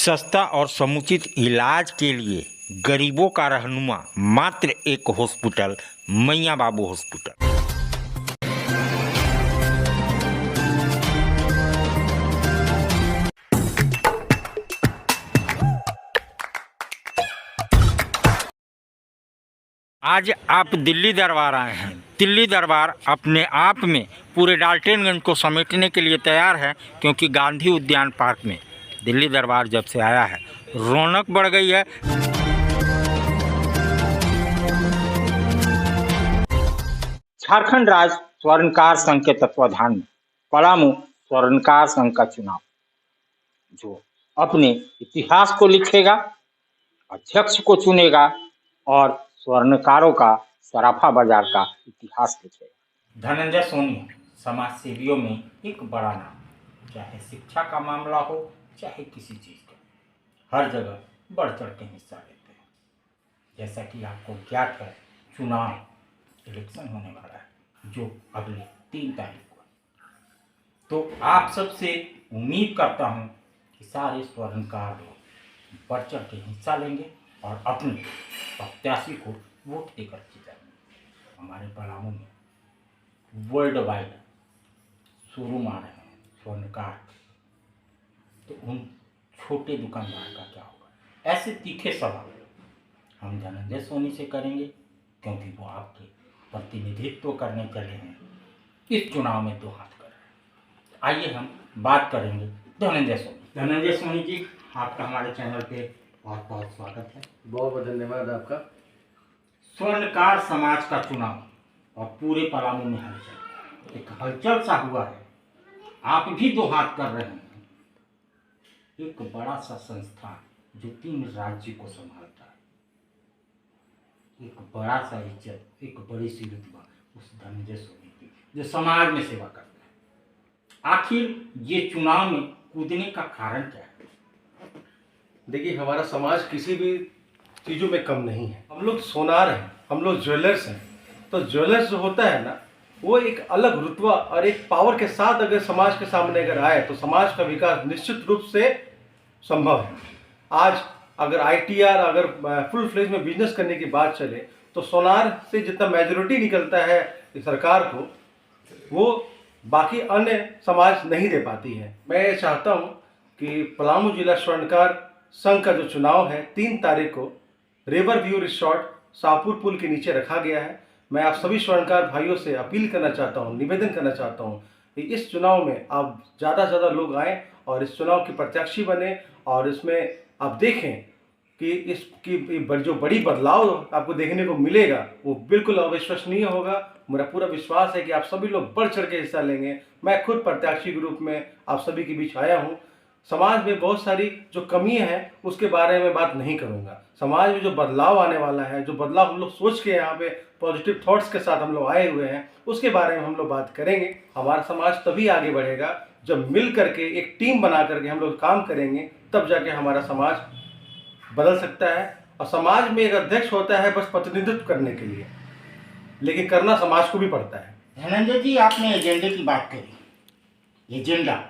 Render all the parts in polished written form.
सस्ता और समुचित इलाज के लिए गरीबों का रहनुमा मात्र एक हॉस्पिटल, मैया बाबू हॉस्पिटल। आज आप दिल्ली दरबार आए हैं। दिल्ली दरबार अपने आप में पूरे डाल्टनगंज को समेटने के लिए तैयार है, क्योंकि गांधी उद्यान पार्क में दिल्ली दरबार जब से आया है रौनक बढ़ गई है। झारखंड राज्य स्वर्णकार संघ के तत्वाधान में पलामू स्वर्णकार संघ का चुनाव, जो अपने इतिहास को लिखेगा, अध्यक्ष को चुनेगा और स्वर्णकारों का सराफा बाजार का इतिहास लिखेगा। धनंजय सोनी समाज सेवियों में एक बड़ा नाम, चाहे शिक्षा का मामला हो चाहे किसी चीज़ का, हर जगह बढ़ चढ़ के हिस्सा लेते हैं। जैसा कि आपको ज्ञात है, चुनाव इलेक्शन होने वाला है, जो अगले 3 तारीख को। तो आप सबसे उम्मीद करता हूँ कि सारे स्वर्णकार लोग बढ़ चढ़ के हिस्सा लेंगे और अपने प्रत्याशी को वोट देकर जिताएंगे। हमारे पलामू में वर्ल्ड वाइड शोरूम आ रहे हैं स्वर्णकार, तो उन छोटे दुकानदार का क्या होगा? ऐसे तीखे सवाल हम धनंजय सोनी से करेंगे, क्योंकि वो आपके प्रतिनिधित्व करने चले हैं, इस चुनाव में 2 हाथ कर रहे हैं। आइए हम बात करेंगे धनंजय सोनी। धनंजय सोनी जी, आपका हमारे चैनल पे बहुत बहुत स्वागत है। बहुत बहुत धन्यवाद आपका। स्वर्णकार समाज का चुनाव और पूरे पलामू में हलचल, एक हलचल सा हुआ है। आप भी 2 हाथ कर रहे हैं। एक बड़ा सा संस्थान जो 3 राज्य को संभालता है, एक बड़ा सा इज्जत, एक बड़ी सी रुतबा उस धनंजय सोनी की, जो समाज में सेवा करते हैं। आखिर ये चुनाव में कूदने का कारण क्या है? देखिए, हमारा समाज किसी भी चीज़ों में कम नहीं है। हम लोग सोनार हैं, हम लोग ज्वेलर्स हैं। तो ज्वेलर्स जो होता है ना, वो एक अलग रुतबा और एक पावर के साथ अगर समाज के सामने अगर आए तो समाज का विकास निश्चित रूप से संभव है। आज अगर ITR अगर फुल फ्लेज में बिजनेस करने की बात चले तो सोनार से जितना मेजोरिटी निकलता है सरकार को, वो बाकी अन्य समाज नहीं दे पाती है। मैं चाहता हूँ कि पलामू जिला स्वर्णकार संघ का जो चुनाव है 3 तारीख को रिवर व्यू रिसोर्ट शाहपुर पुल के नीचे रखा गया है। मैं आप सभी स्वर्णकार भाइयों से अपील करना चाहता हूं, निवेदन करना चाहता हूं कि इस चुनाव में आप ज़्यादा से ज़्यादा लोग आएँ और इस चुनाव के प्रत्याशी बने, और इसमें आप देखें कि इसकी जो बड़ी बदलाव आपको देखने को मिलेगा वो बिल्कुल अविश्वसनीय होगा। मेरा पूरा विश्वास है कि आप सभी लोग बढ़ चढ़ के हिस्सा लेंगे। मैं खुद प्रत्याशी के रूप में आप सभी के बीच आया हूँ। समाज में बहुत सारी जो कमियां हैं उसके बारे में बात नहीं करूंगा। समाज में जो बदलाव आने वाला है, जो बदलाव हम लोग सोच के यहाँ पे पॉजिटिव थॉट्स के साथ हम लोग आए हुए हैं, उसके बारे में हम लोग बात करेंगे। हमारा समाज तभी आगे बढ़ेगा जब मिल करके एक टीम बना करके हम लोग काम करेंगे, तब जाके हमारा समाज बदल सकता है। और समाज में एक अध्यक्ष होता है बस प्रतिनिधित्व करने के लिए, लेकिन करना समाज को भी पड़ता है। धनंजय जी, आपने एजेंडे की बात करी। एजेंडा,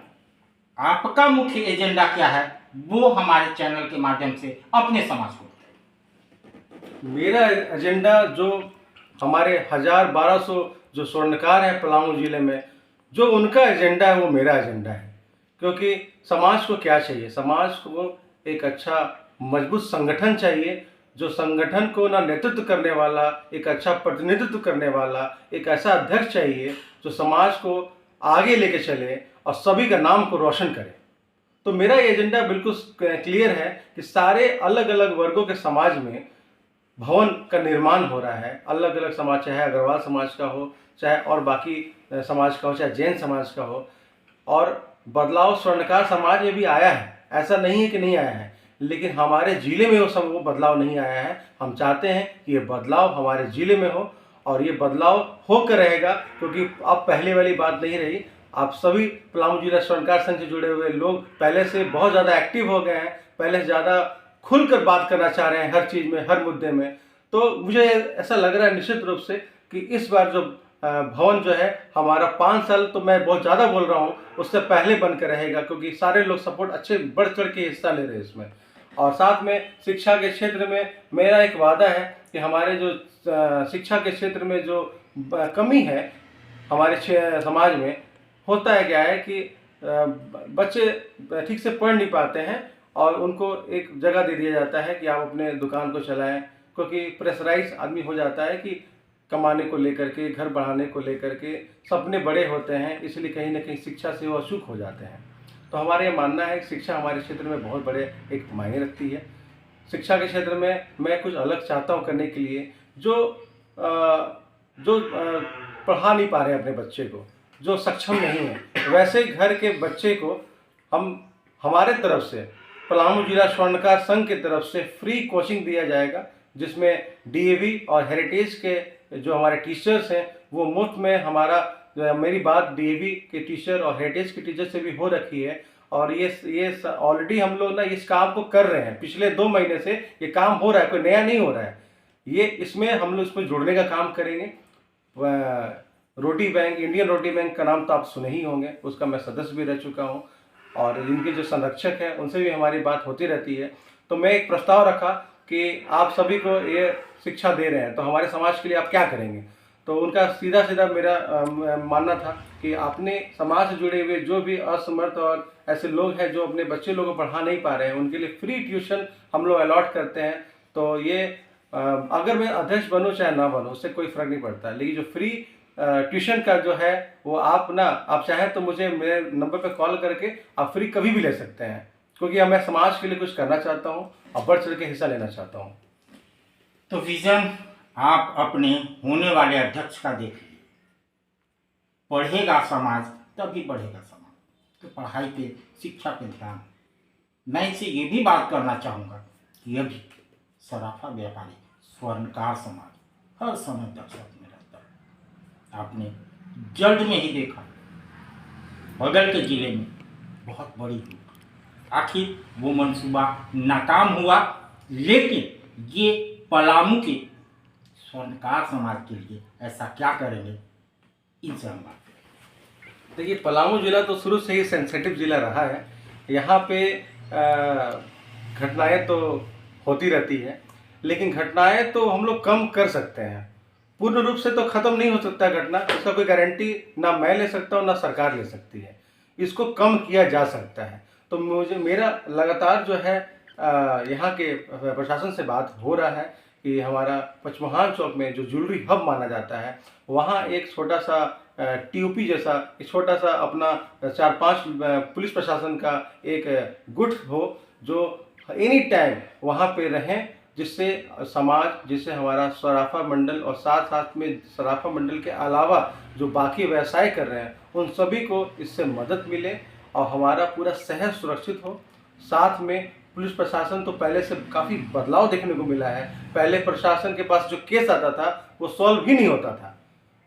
आपका मुख्य एजेंडा क्या है, वो हमारे चैनल के माध्यम से अपने समाज को बताइए। मेरा एजेंडा, जो हमारे 1000-1200 जो स्वर्णकार हैं पलामू जिले में, जो उनका एजेंडा है वो मेरा एजेंडा है। क्योंकि समाज को क्या चाहिए? समाज को एक अच्छा मजबूत संगठन चाहिए, जो संगठन को ना नेतृत्व करने वाला, एक अच्छा प्रतिनिधित्व करने वाला, एक ऐसा अध्यक्ष चाहिए जो समाज को आगे लेके चले और सभी का नाम को रोशन करे। तो मेरा एजेंडा बिल्कुल क्लियर है कि सारे अलग अलग वर्गों के समाज में भवन का निर्माण हो रहा है। अलग अलग समाज, चाहे अग्रवाल समाज का हो, चाहे और बाकी समाज का हो, चाहे जैन समाज का हो, और बदलाव स्वर्णकार समाज में भी आया है। ऐसा नहीं है कि नहीं आया है, लेकिन हमारे जिले में वो बदलाव नहीं आया है। हम चाहते हैं कि ये बदलाव हमारे जिले में हो, और ये बदलाव होकर रहेगा, क्योंकि अब पहले वाली बात नहीं रही। आप सभी पलामू जिला स्वर्णकार संघ से जुड़े हुए लोग पहले से बहुत ज़्यादा एक्टिव हो गए हैं, पहले से ज़्यादा खुलकर बात करना चाह रहे हैं हर चीज़ में, हर मुद्दे में। तो मुझे ऐसा लग रहा है निश्चित रूप से कि इस बार जो भवन जो है हमारा 5 साल, तो मैं बहुत ज़्यादा बोल रहा हूँ, उससे पहले बनकर रहेगा, क्योंकि सारे लोग सपोर्ट अच्छे बढ़ चढ़ के हिस्सा ले रहे हैं इसमें। और साथ में शिक्षा के क्षेत्र में मेरा एक वादा है कि हमारे जो शिक्षा के क्षेत्र में जो कमी है हमारे समाज में, होता है क्या है कि बच्चे ठीक से पढ़ नहीं पाते हैं और उनको एक जगह दे दिया जाता है कि आप अपने दुकान को चलाएं, क्योंकि प्रेशराइज आदमी हो जाता है कि कमाने को लेकर के, घर बढ़ाने को लेकर के सपने बड़े होते हैं, इसलिए कहीं ना कहीं शिक्षा से वो अचूक हो जाते हैं। तो हमारा ये मानना है कि शिक्षा हमारे क्षेत्र में बहुत बड़े एक मायने रखती है। शिक्षा के क्षेत्र में मैं कुछ अलग चाहता हूँ करने के लिए, जो पढ़ा नहीं पा रहे हैं अपने बच्चे को, जो सक्षम नहीं है, वैसे घर के बच्चे को हमारे तरफ से, पलामू जिला स्वर्णकार संघ की तरफ से फ्री कोचिंग दिया जाएगा, जिसमें डीएवी और हेरिटेज के जो हमारे टीचर्स हैं वो मुफ्त में मेरी बात डीएवी के टीचर और हेरिटेज के टीचर से भी हो रखी है। और ये ऑलरेडी हम लोग ना इस काम को कर रहे हैं, पिछले 2 महीने से ये काम हो रहा है, कोई नया नहीं हो रहा है। ये इसमें हम लोग इसमें जुड़ने का काम करेंगे। रोटी बैंक, इंडियन रोटी बैंक का नाम तो आप सुने ही होंगे, उसका मैं सदस्य भी रह चुका हूँ और इनके जो संरक्षक हैं उनसे भी हमारी बात होती रहती है। तो मैं एक प्रस्ताव रखा कि आप सभी को ये शिक्षा दे रहे हैं तो हमारे समाज के लिए आप क्या करेंगे। तो उनका सीधा सीधा मेरा मानना था कि अपने समाज से जुड़े हुए जो भी असमर्थ और ऐसे लोग हैं जो अपने बच्चे लोगों को पढ़ा नहीं पा रहे हैं, उनके लिए फ्री ट्यूशन हम लोग अलॉट करते हैं। तो ये अगर मैं अध्यक्ष बनूं चाहे ना बनूं उससे कोई फ़र्क नहीं पड़ता, लेकिन जो फ्री ट्यूशन का जो है वो आप चाहें तो मुझे मेरे नंबर पर कॉल करके आप फ्री कभी भी ले सकते हैं, क्योंकि मैं समाज के लिए कुछ करना चाहता हूँ और बढ़ चढ़ के हिस्सा लेना चाहता हूँ। तो विजन आप अपने होने वाले अध्यक्ष का देख लीजिए, पढ़ेगा समाज तभी बढ़ेगा समाज। तो पढ़ाई पे, शिक्षा पे ध्यान। मैं इसे ये भी बात करना चाहूँगा कि अभी सराफा व्यापारी स्वर्णकार समाज हर समय दर्शक में रहता है। आपने जल्द में ही देखा बगल के जिले में बहुत बड़ी लूट, आखिर वो मंसूबा नाकाम हुआ, लेकिन ये पलामू के स्वर्णकार समाज के लिए ऐसा क्या करेंगे, इनसे हम बात करेंगे। देखिए, पलामू जिला तो शुरू से ही सेंसिटिव जिला रहा है। यहाँ पे घटनाएं तो होती रहती है, लेकिन घटनाएं तो हम लोग कम कर सकते हैं। पूर्ण रूप से तो ख़त्म नहीं हो सकता घटना, इसका कोई गारंटी ना मैं ले सकता हूँ ना सरकार ले सकती है। इसको कम किया जा सकता है। तो मेरा लगातार जो है यहाँ के प्रशासन से बात हो रहा है कि हमारा पचमहान चौक में जो ज्वेलरी हब माना जाता है, वहाँ एक छोटा सा टीओपी जैसा एक छोटा सा अपना 4-5 पुलिस प्रशासन का एक गुट हो, जो एनी टाइम वहाँ पे रहें, जिससे समाज, जिससे हमारा सराफा मंडल और साथ साथ में सराफा मंडल के अलावा जो बाकी व्यवसाय कर रहे हैं उन सभी को इससे मदद मिले और हमारा पूरा शहर सुरक्षित हो। साथ में पुलिस प्रशासन तो पहले से काफ़ी बदलाव देखने को मिला है। पहले प्रशासन के पास जो केस आता था वो सॉल्व ही नहीं होता था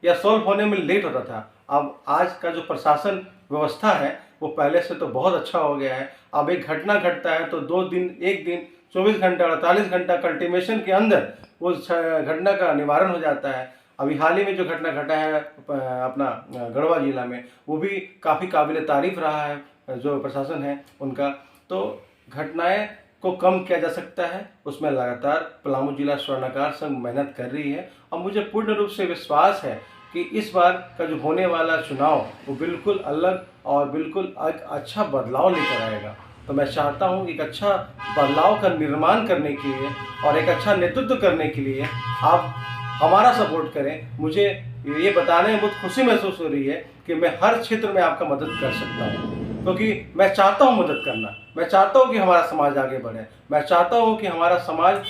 या सॉल्व होने में लेट होता था। अब आज का जो प्रशासन व्यवस्था है वो पहले से तो बहुत अच्छा हो गया है। अब एक घटना घटता है तो 2 दिन, 1 दिन, 24 घंटा, 48 घंटा कल्टीमेशन के अंदर वो घटना का निवारण हो जाता है। अभी हाल ही में जो घटना घटा है अपना गढ़वा जिला में, वो भी काफ़ी काबिल तारीफ रहा है जो प्रशासन है उनका। तो घटनाएं को कम किया जा सकता है, उसमें लगातार पलामू जिला स्वर्णकार संघ मेहनत कर रही है और मुझे पूर्ण रूप से विश्वास है कि इस बार का जो होने वाला चुनाव वो बिल्कुल अलग और बिल्कुल एक अच्छा बदलाव लेकर आएगा। तो मैं चाहता हूँ एक अच्छा बदलाव का निर्माण करने के लिए और एक अच्छा नेतृत्व करने के लिए आप हमारा सपोर्ट करें। मुझे ये बताने में बहुत खुशी महसूस हो रही है कि मैं हर क्षेत्र में आपका मदद कर सकता हूँ, क्योंकि मैं चाहता हूँ मदद करना। मैं चाहता हूँ कि हमारा समाज आगे बढ़े। मैं चाहता हूँ कि हमारा समाज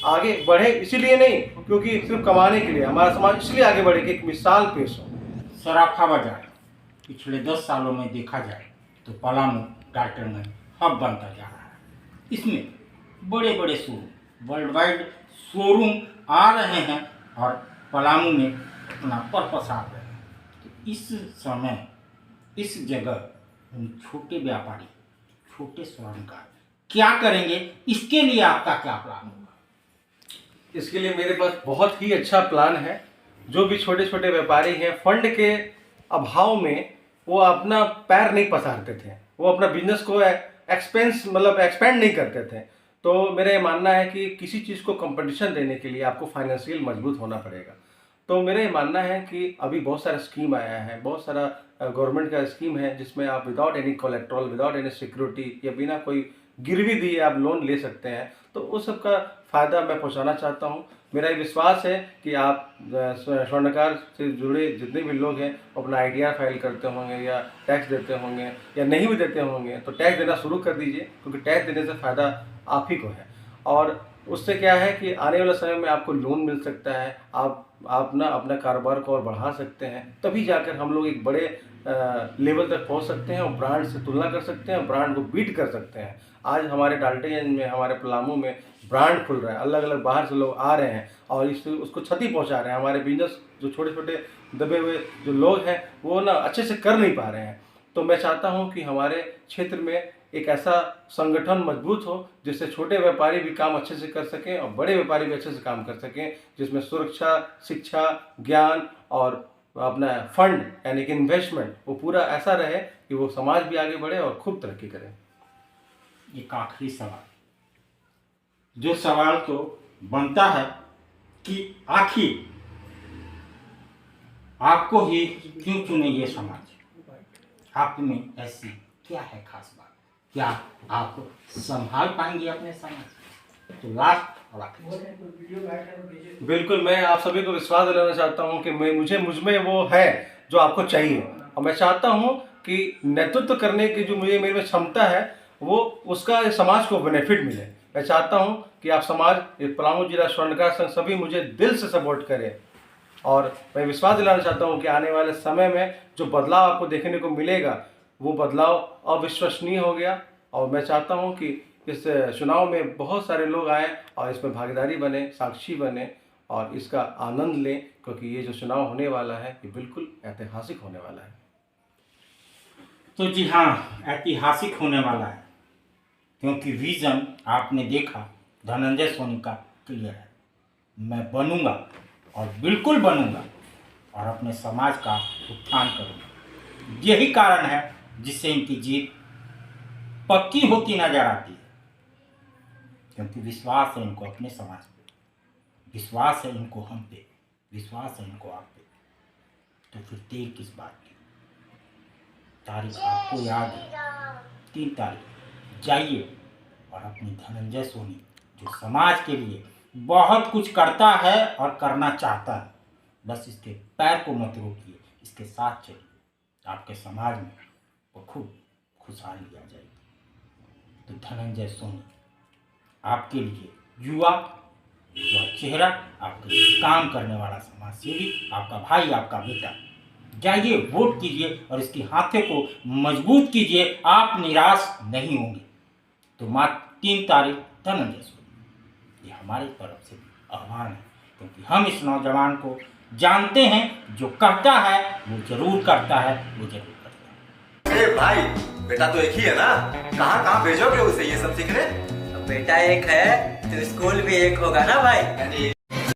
आगे बढ़े, इसीलिए नहीं क्योंकि सिर्फ कमाने के लिए, हमारा समाज इसलिए आगे बढ़े कि एक मिसाल पेश हो। सराफा बाजार पिछले 10 सालों में देखा जाए तो पलामू डाल्टन में हब बनता जा रहा है। इसमें बड़े बड़े शोरूम, वर्ल्ड वाइड शोरूम आ रहे हैं और पलामू में अपना पर पसार रहे हैं। तो इस समय इस जगह हम छोटे व्यापारी, छोटे स्वर्णकार क्या करेंगे, इसके लिए आपका क्या प्लान होगा? इसके लिए मेरे पास बहुत ही अच्छा प्लान है जो भी छोटे छोटे व्यापारी हैं, फंड के अभाव में वो अपना पैर नहीं पसारते थे, वो अपना बिजनेस को एक्सपेंड नहीं करते थे। तो मेरा ये मानना है कि किसी चीज़ को कंपटीशन देने के लिए आपको फाइनेंशियल मजबूत होना पड़ेगा। तो मेरा ये मानना है कि अभी बहुत सारा स्कीम आया है, बहुत सारा गवर्नमेंट का स्कीम है जिसमें आप without any collateral, without any security या बिना कोई गिरवी दिए आप लोन ले सकते हैं। तो उस सब का फ़ायदा मैं पहुंचाना चाहता हूं। मेरा ये विश्वास है कि आप स्वर्णकार से जुड़े जितने भी लोग हैं अपना आईटीआर फाइल करते होंगे या टैक्स देते होंगे या नहीं भी देते होंगे, तो टैक्स देना शुरू कर दीजिए, क्योंकि टैक्स देने से फ़ायदा आप ही को है। और उससे क्या है कि आने वाले समय में आपको लोन मिल सकता है, आप ना अपना कारोबार को और बढ़ा सकते हैं, तभी जाकर हम लोग एक बड़े लेवल तक पहुंच सकते हैं और ब्रांड से तुलना कर सकते हैं, ब्रांड को बीट कर सकते हैं। आज हमारे डाल्टनगंज में, हमारे पलामू में ब्रांड खुल रहा है, अलग अलग बाहर से लोग आ रहे हैं और उसको क्षति पहुंचा रहे हैं। हमारे बिजनेस जो छोटे छोटे दबे हुए जो लोग हैं वो ना अच्छे से कर नहीं पा रहे हैं। तो मैं चाहता हूं कि हमारे क्षेत्र में एक ऐसा संगठन मजबूत हो जिससे छोटे व्यापारी भी काम अच्छे से कर सकें और बड़े व्यापारी भी अच्छे से काम कर सकें, जिसमें सुरक्षा, शिक्षा, ज्ञान और अपना फंड यानी कि इन्वेस्टमेंट वो पूरा ऐसा रहे कि वो समाज भी आगे बढ़े और खूब तरक्की करे। एक आखिरी सवाल, जो सवाल तो बनता है कि आखिर आपको ही क्यों चुने ये समाज? आप में ऐसी क्या है खास बात? क्या आप संभाल पाएंगे अपने समाज? तो लास्ट और आखिरी। बिल्कुल, मैं आप सभी को विश्वास दिलाना चाहता हूं कि मुझ में वो है जो आपको चाहिए, और मैं चाहता हूं कि नेतृत्व करने की जो मेरे में क्षमता है वो उसका समाज को बेनिफिट मिले। मैं चाहता हूं कि आप समाज, पलामू जिला स्वर्णकार संघ सभी मुझे दिल से सपोर्ट करें, और मैं विश्वास दिलाना चाहता हूं कि आने वाले समय में जो बदलाव आपको देखने को मिलेगा वो बदलाव अविश्वसनीय हो गया। और मैं चाहता हूं कि इस चुनाव में बहुत सारे लोग आए और इसमें भागीदारी बने, साक्षी बने और इसका आनंद लें, क्योंकि ये जो चुनाव होने वाला है ये बिल्कुल ऐतिहासिक होने वाला है। तो जी हाँ, ऐतिहासिक होने वाला है, क्योंकि विजन आपने देखा धनंजय सोनी का क्लियर है। मैं बनूंगा और बिल्कुल बनूंगा और अपने समाज का उत्थान करूंगा। यही कारण है जिससे इनकी जीत पक्की होती नजर आती है, क्योंकि विश्वास है इनको अपने समाज पे, विश्वास है इनको हम पे, विश्वास है इनको आप पे। तो फिर देर किस बात की? तारीख आपको याद है, 3 तारीख। जाइए और अपनी धनंजय सोनी जो समाज के लिए बहुत कुछ करता है और करना चाहता है, बस इसके पैर को मत रोकिए, इसके साथ चलिए, आपके समाज में वो खूब खुशहाली आ जाएगी। तो धनंजय सोनी आपके लिए युवा चेहरा, आपके लिए काम करने वाला समाज सेवी, आपका भाई, आपका बेटा। जाइए, वोट कीजिए और इसके हाथे को मजबूत कीजिए, आप निराश नहीं होंगे। तो मात्र 3 तारीख धनंजय सोनी, ये हमारी तरफ से आह्वान है, क्योंकि हम इस नौजवान को जानते हैं, जो कहता है वो जरूर करता है, वो जरूर करता है। अरे भाई, बेटा तो एक ही है ना, कहाँ भेजोगे उसे ये सब सीखने? बेटा एक है तो स्कूल भी एक होगा ना भाई।